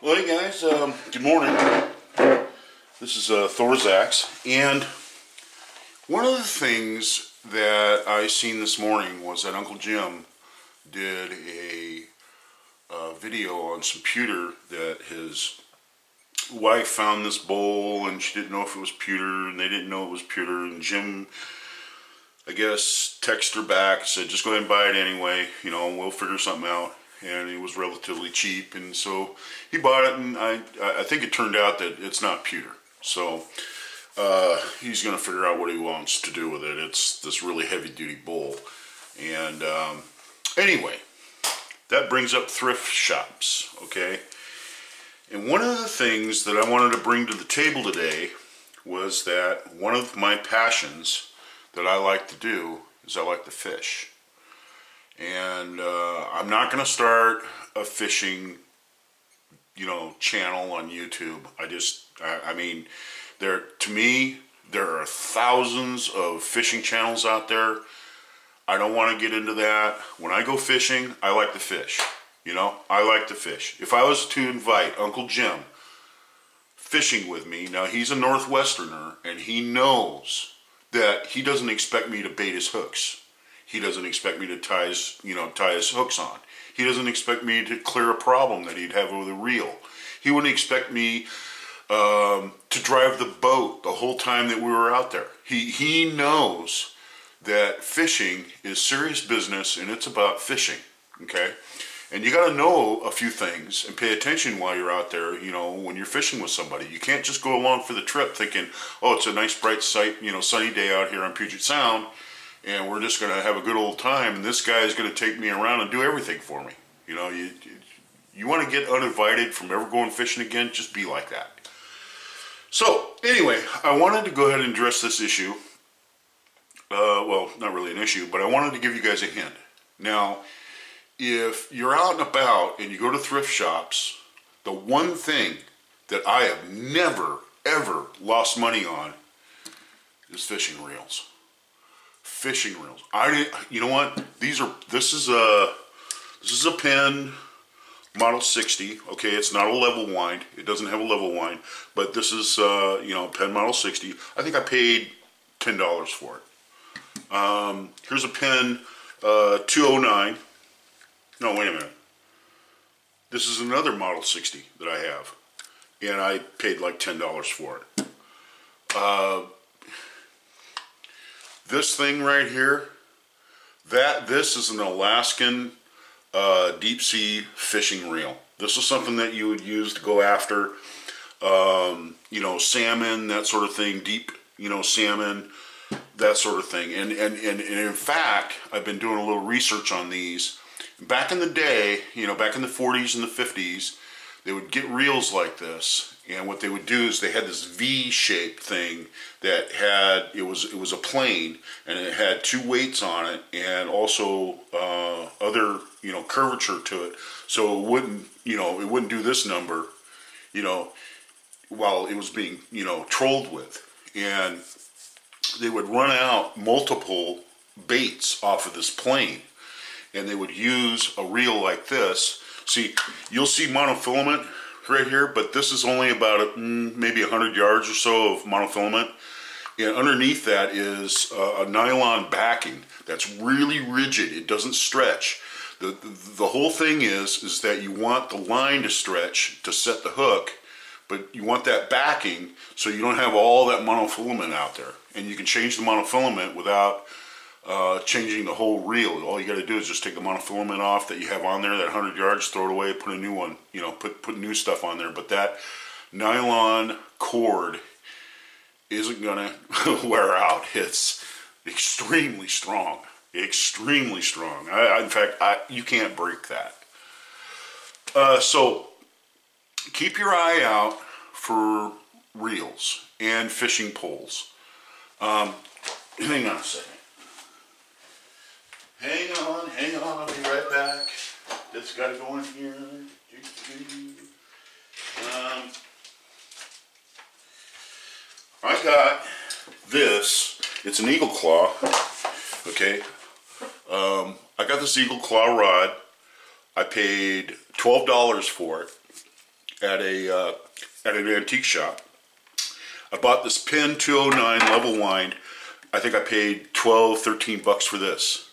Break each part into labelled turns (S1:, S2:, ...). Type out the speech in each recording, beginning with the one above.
S1: Well, hey guys, good morning. This is Thor's Axe, and one of the things that I seen this morning was that Uncle Jim did a video on some pewter that his wife found this bowl and she didn't know if it was pewter and they didn't know it was pewter, and Jim, I guess, texted her back and said just go ahead and buy it anyway, you know, we'll figure something out. And it was relatively cheap, and so he bought it, and I think it turned out that it's not pewter. So he's going to figure out what he wants to do with it. It's this really heavy-duty bowl. And anyway, that brings up thrift shops, okay? And one of the things that I wanted to bring to the table today was that one of my passions that I like to do is I like to fish. And I'm not going to start a fishing, channel on YouTube. I mean, to me, there are thousands of fishing channels out there. I don't want to get into that. When I go fishing, I like to fish. I like to fish. If I was to invite Uncle Jim fishing with me, now he's a Northwesterner, and he knows that he doesn't expect me to bait his hooks. He doesn't expect me to tie his hooks on. He doesn't expect me to clear a problem that he'd have with a reel. He wouldn't expect me to drive the boat the whole time that we were out there. He knows that fishing is serious business, and it's about fishing, okay? And you got to know a few things and pay attention while you're out there, when you're fishing with somebody. You can't just go along for the trip thinking, oh, it's a nice bright sunny day out here on Puget Sound, and we're just going to have a good old time, and this guy is going to take me around and do everything for me. You want to get uninvited from ever going fishing again, just be like that. So, anyway, I wanted to go ahead and address this issue. Well, not really an issue, but I wanted to give you guys a hint. Now, if you're out and about and you go to thrift shops, the one thing that I have never, ever lost money on is fishing reels. Fishing reels. You know what? This is a Penn Model 60. Okay, it's not a level wind. It doesn't have a level wind, but this is Penn Model 60. I think I paid $10 for it. Here's a Penn 209. No, wait a minute. This is another Model 60 that I have, and I paid like $10 for it. This thing right here, this is an Alaskan deep sea fishing reel. This is something that you would use to go after, salmon, that sort of thing, deep, salmon, that sort of thing. And in fact, I've been doing a little research on these. Back in the day, back in the 40s and the 50s, they would get reels like this, and what they would do is they had this V-shaped thing that it was a plane, and it had two weights on it, and also other curvature to it, so it wouldn't do this number, while it was being trolled with, and they would run out multiple baits off of this plane, and they would use a reel like this. See, you'll see monofilament right here, but this is only about maybe 100 yards or so of monofilament. And underneath that is a nylon backing that's really rigid. It doesn't stretch. The whole thing is that you want the line to stretch to set the hook, but you want that backing so you don't have all that monofilament out there. And you can change the monofilament without changing the whole reel. All you got to do is just take the monofilament off that you have on there, that 100 yards, throw it away, put a new one, put new stuff on there. But that nylon cord isn't gonna wear out. It's extremely strong, extremely strong. In fact, you can't break that. So keep your eye out for reels and fishing poles. Hang on a second. Hang on, I'll be right back. This got to go in here. I got this. It's an Eagle Claw. Okay. I got this Eagle Claw rod. I paid $12 for it. at an antique shop. I bought this Pen 209 level wind. I think I paid 12, 13 bucks for this.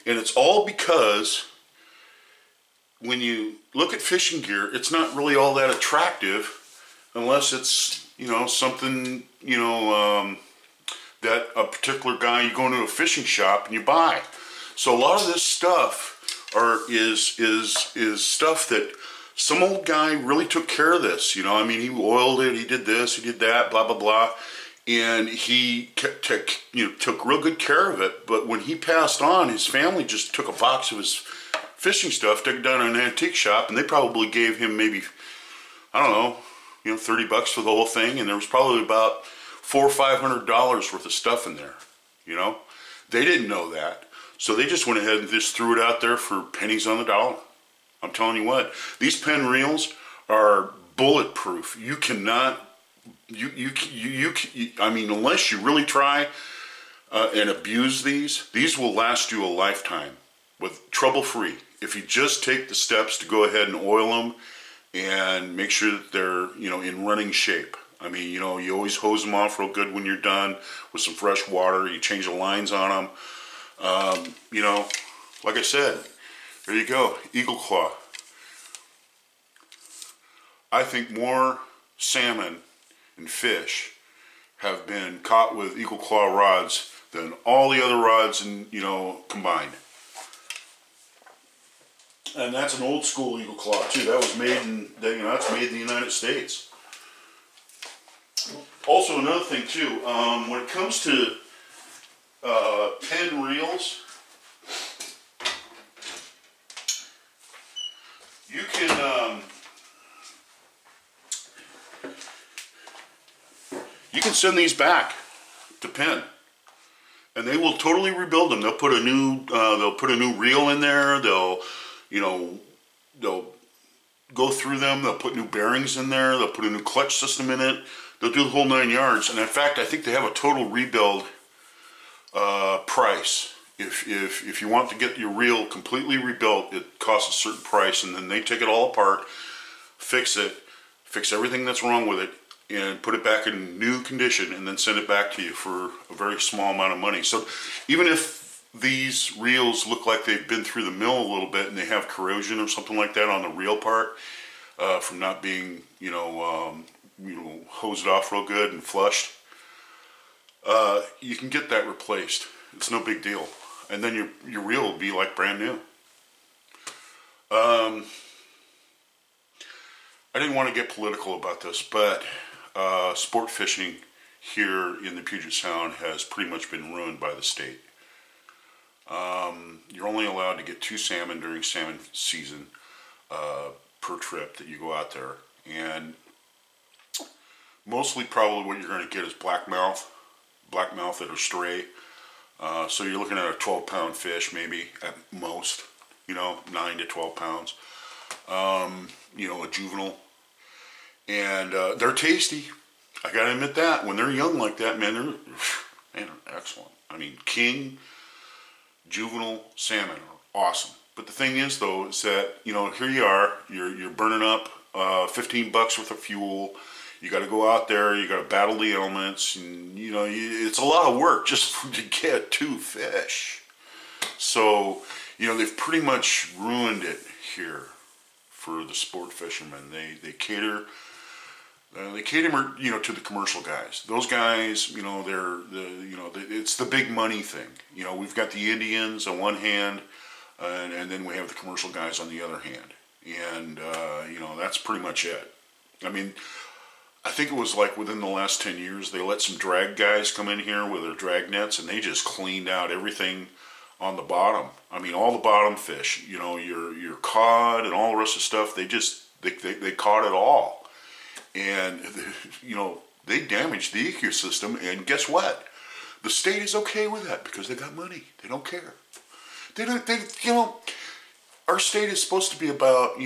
S1: And it's all because when you look at fishing gear, it's not really all that attractive unless it's, you know, something, you know, that a particular guy, you go into a fishing shop and you buy. So a lot of this stuff is stuff that some old guy really took care of this. You know, I mean, he oiled it, he did this, he did that, blah, blah, blah. And he took real good care of it. But when he passed on, his family just took a box of his fishing stuff, took it down to an antique shop, and they probably gave him maybe, I don't know, you know, 30 bucks for the whole thing. And there was probably about $400 or $500 worth of stuff in there, you know. They didn't know that. So they just went ahead and just threw it out there for pennies on the dollar. I'm telling you what, these Pen reels are bulletproof. You cannot, I mean, unless you really try and abuse these will last you a lifetime with trouble-free. If you just take the steps to go ahead and oil them and make sure that they're, you know, in running shape. I mean, you know, you always hose them off real good when you're done with some fresh water. You change the lines on them. You know, like I said, there you go, Eagle Claw. I think more salmon and fish have been caught with Eagle Claw rods than all the other rods, and you know, combined. And that's an old school Eagle Claw too. That was made in, you know, that's made in the United States. Also, another thing too, when it comes to Pen reels, you can send these back to Pen, and they will totally rebuild them. They'll put a new reel in there. They'll go through them. They'll put new bearings in there. They'll put a new clutch system in it. They'll do the whole 9 yards. And in fact, I think they have a total rebuild price. If you want to get your reel completely rebuilt, it costs a certain price, and then they take it all apart, fix it, fix everything that's wrong with it, and put it back in new condition, and then send it back to you for a very small amount of money. So even if these reels look like they've been through the mill a little bit and they have corrosion or something like that on the reel part from not being, hosed off real good and flushed, you can get that replaced. It's no big deal. And then your reel will be like brand new. I didn't want to get political about this, but sport fishing here in the Puget Sound has pretty much been ruined by the state. You're only allowed to get 2 salmon during salmon season per trip that you go out there. And mostly probably what you're going to get is blackmouth that are stray. So you're looking at a 12-pound fish maybe at most, 9 to 12 pounds. A juvenile. And they're tasty. I gotta admit that. When they're young like that, man, they're excellent. I mean, king, juvenile salmon are awesome. But the thing is, though, is that, here you are, you're burning up 15 bucks worth of fuel. You got to go out there, you got to battle the elements, and, it's a lot of work just to get 2 fish. So, they've pretty much ruined it here for the sport fishermen. They cater, to the commercial guys. Those guys, it's the big money thing. We've got the Indians on one hand, and then we have the commercial guys on the other hand. And, that's pretty much it. I mean, I think it was like within the last 10 years, they let some drag guys come in here with their drag nets, and they just cleaned out everything on the bottom. I mean, all the bottom fish, your cod and all the rest of the stuff, they caught it all. And, they damaged the ecosystem, and guess what? The state is okay with that because they got money. They don't care. Our state is supposed to be about,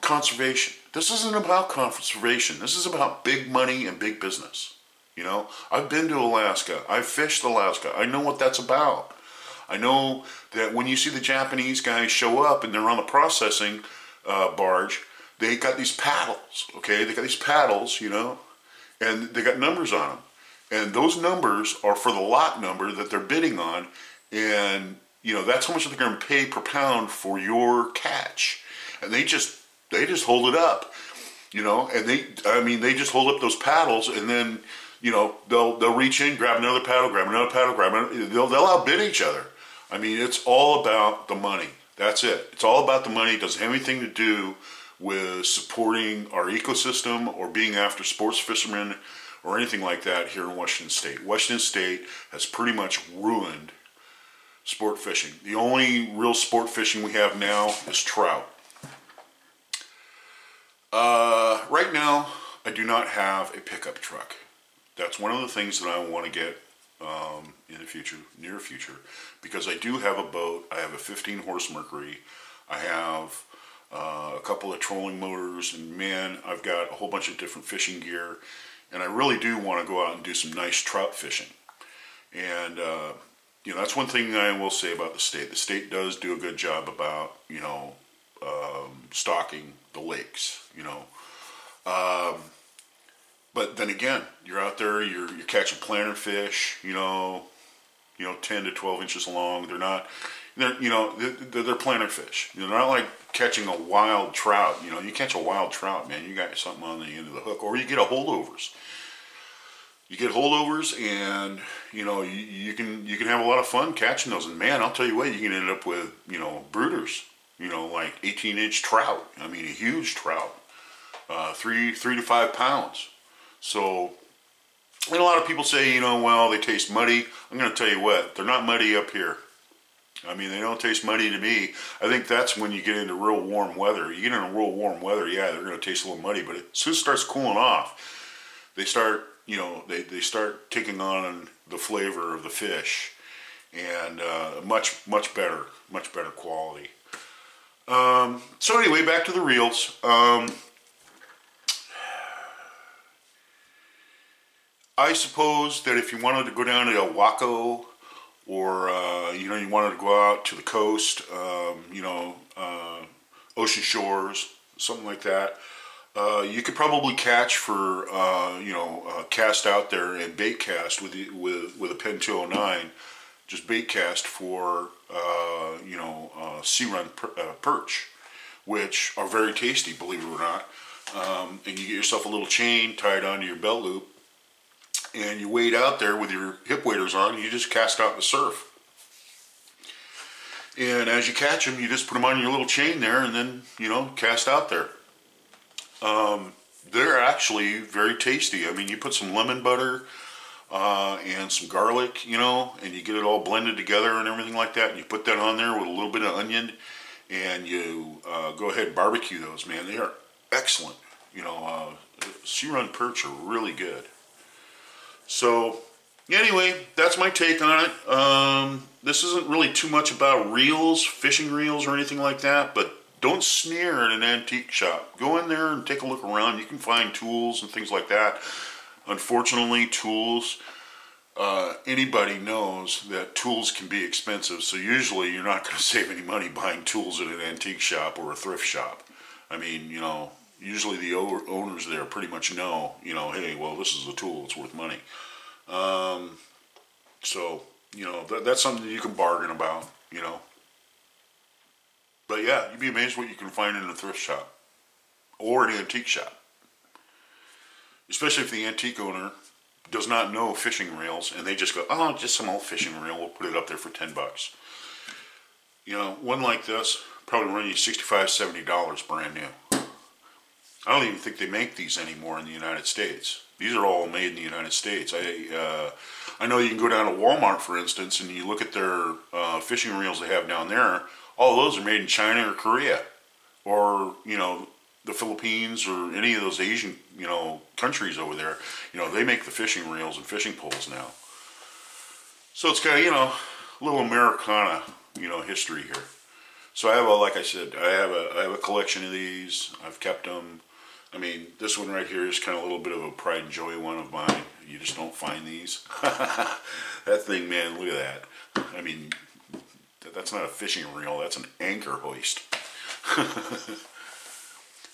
S1: conservation. This isn't about conservation. This is about big money and big business. I've been to Alaska. I've fished Alaska. I know what that's about. I know that when you see the Japanese guys show up and they're on the processing barge, they got these paddles, okay? They got these paddles, you know, and they got numbers on them. And those numbers are for the lot number that they're bidding on. And, you know, that's how much they're going to pay per pound for your catch. And they just hold it up, you know, and they just hold up those paddles, and then, you know, they'll reach in, grab another paddle, they'll outbid each other. I mean, it's all about the money. That's it. It's all about the money. It doesn't have anything to do with supporting our ecosystem or being after sports fishermen or anything like that here in Washington State. Washington State has pretty much ruined sport fishing. The only real sport fishing we have now is trout. Right now, I do not have a pickup truck. That's one of the things that I want to get in the future, near future, because I do have a boat. I have a 15-horse Mercury. I have a couple of trolling motors, and man, I've got a whole bunch of different fishing gear, and I really do want to go out and do some nice trout fishing. And you know, that's one thing I will say about the state. The state does do a good job about, you know, stocking the lakes, you know. But then again, you're out there, you're catching planter fish, you know, 10 to 12 inches long. They're planter fish. They're not like catching a wild trout. You know, you catch a wild trout, man, you got something on the end of the hook, or you get a holdovers. You get holdovers, and you know, you can have a lot of fun catching those. And man, I'll tell you what, you can end up with, you know, brooders, you know, like 18-inch trout. I mean, a huge trout, 3 to 5 pounds. So, and a lot of people say, you know, well, they taste muddy. I'm going to tell you what, they're not muddy up here. I mean, they don't taste muddy to me. I think that's when you get into real warm weather. You get into real warm weather, yeah, they're going to taste a little muddy, but as soon as it starts cooling off, they start, you know, they start taking on the flavor of the fish, and much better quality. So anyway, back to the reels. I suppose that if you wanted to go down to El Waco, or you know, you wanted to go out to the coast, you know, ocean shores, something like that, you could probably catch for you know, cast out there and bait cast with a Pen 209, just bait cast for you know, sea run perch, which are very tasty, believe it or not. And you get yourself a little chain tied onto your belt loop, and you wade out there with your hip waders on, and you just cast out in the surf. And as you catch them, you just put them on your little chain there, and then, you know, cast out there. They're actually very tasty. I mean, you put some lemon butter and some garlic, you know, and you get it all blended together and everything like that, and you put that on there with a little bit of onion, and you go ahead and barbecue those, man. They are excellent. You know, sea run perch are really good. So, anyway, that's my take on it. This isn't really too much about reels, fishing reels or anything like that, but don't sneer at an antique shop. Go in there and take a look around. You can find tools and things like that. Unfortunately, tools, anybody knows that tools can be expensive, so usually you're not going to save any money buying tools at an antique shop or a thrift shop. I mean, you know, usually the owners there pretty much know, you know, hey, well, this is a tool, it's worth money. So, you know, that's something that you can bargain about, you know. But yeah, you'd be amazed what you can find in a thrift shop or an antique shop. Especially if the antique owner does not know fishing reels, and they just go, oh, just some old fishing reel, we'll put it up there for $10. You know, one like this probably run you $65, $70 brand new. I don't even think they make these anymore in the United States. These are all made in the United States. I know you can go down to Walmart, for instance, and you look at their fishing reels they have down there. All those are made in China or Korea, or, you know, the Philippines, or any of those Asian, you know, countries over there. You know, they make the fishing reels and fishing poles now. So it's kind of, you know, a little Americana, you know, history here. So I have like I said, I have a collection of these. I've kept them. I mean, this one right here is kind of a little bit of a pride and joy one of mine. You just don't find these. That thing, man, look at that. I mean, that's not a fishing reel. That's an anchor hoist.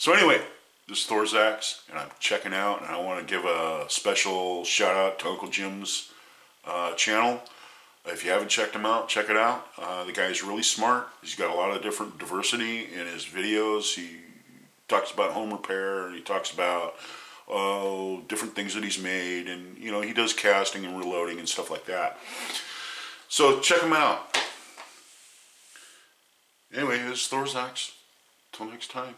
S1: So anyway, this is Thorzax, and I'm checking out, and I want to give a special shout out to Uncle Jim's channel. If you haven't checked him out, check it out. The guy's really smart. He's got a lot of different diversity in his videos. He talks about home repair, and he talks about different things that he's made, and you know, he does casting and reloading and stuff like that. So check him out. Anyway, this is Thorzax. Till next time.